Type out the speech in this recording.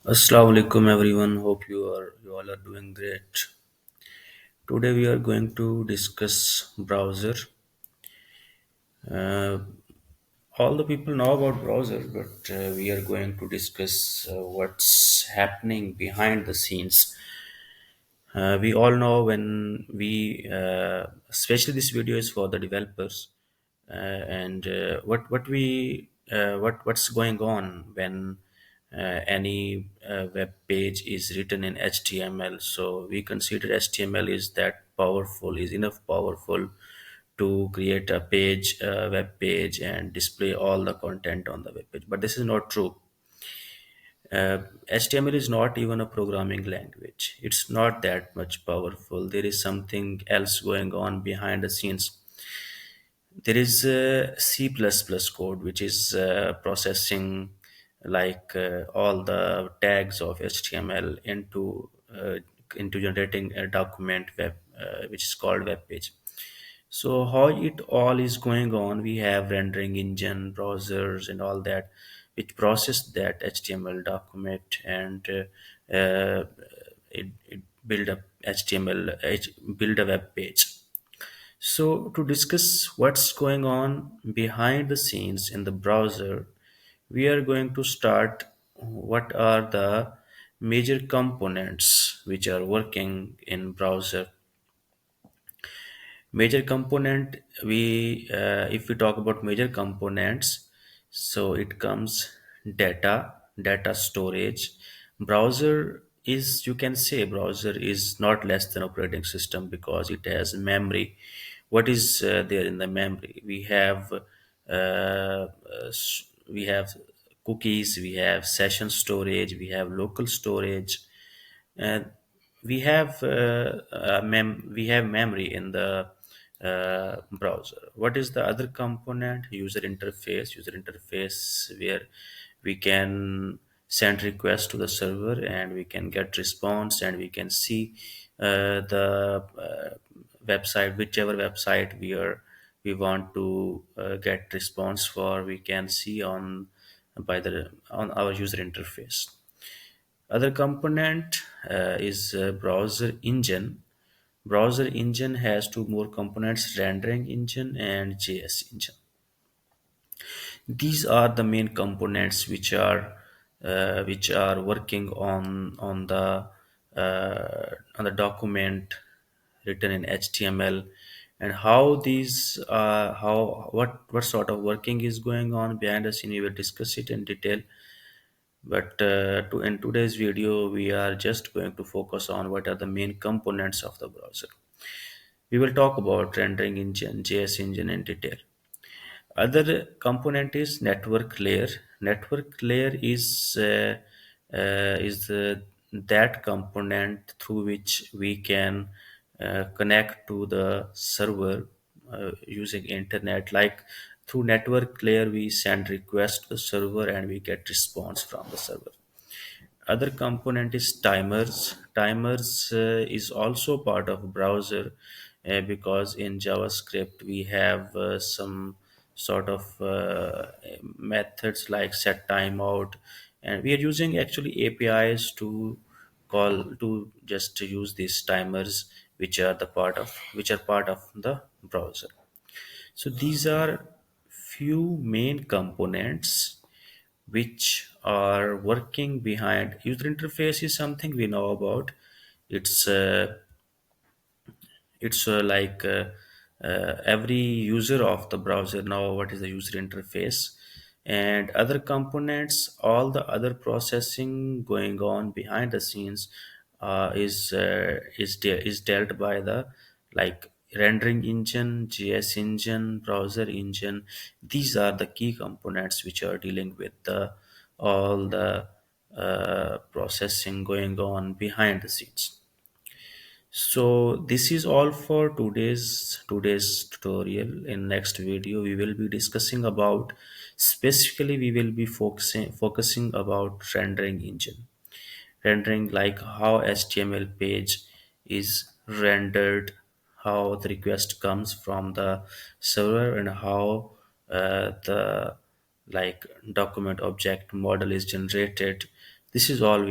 Assalamu alaikum everyone. Hope you all are doing great. Today we are going to discuss browser. Uh, all the people know about browser, but we are going to discuss what's happening behind the scenes. We all know when especially this video is for the developers, and what's going on when any web page is written in HTML. So we consider HTML is that powerful, is enough powerful to create a page, a web page, and display all the content on the web page. But this is not true. HTML is not even a programming language. It's not that much powerful. There is something else going on behind the scenes. There is C++ code which is processing all the tags of HTML into generating a document which is called web page. So how it all is going on, we have rendering engine, browsers, and all that, which process that HTML document and it build a build a web page. So to discuss what's going on behind the scenes in the browser, we are going to start what are the major components which are working in browser. Major component, we if we talk about major components, so it comes data storage. Browser is, you can say browser is not less than operating system because it has memory. What is there in the memory? We have cookies, we have session storage, we have local storage, and we have memory in the browser. What is the other component? User interface where we can send requests to the server and we can get response and we can see the website, whichever website we want to get response for, we can see on our user interface. Other component is browser engine. Browser engine has two more components: rendering engine and JS engine. These are the main components which are working on the document written in HTML, and how these how what sort of working is going on behind the scene. We will discuss it in detail. But in today's video, we are just going to focus on what are the main components of the browser. We will talk about rendering engine, JS engine in detail. Other component is network layer. Network layer is that component through which we can connect to the server using internet. Like through network layer, we send request to the server and we get response from the server. Other component is timers. Timers is also part of browser because in JavaScript we have some sort of methods like set timeout, and we are using actually APIs to call to just use these timers, which are part of the browser. So these are few main components which are working behind. User interface is something we know about. It's uh, it's uh, like uh, uh, every user of the browser know what is the user interface. And other components, all the other processing going on behind the scenes is dealt by the, like, rendering engine, JS engine, browser engine. These are the key components which are dealing with the all the processing going on behind the scenes. So this is all for today's tutorial. In next video we will be discussing about, specifically we will be focusing about rendering engine. Rendering, like how HTML page is rendered, how the request comes from the server, and how the, like, document object model is generated. This is all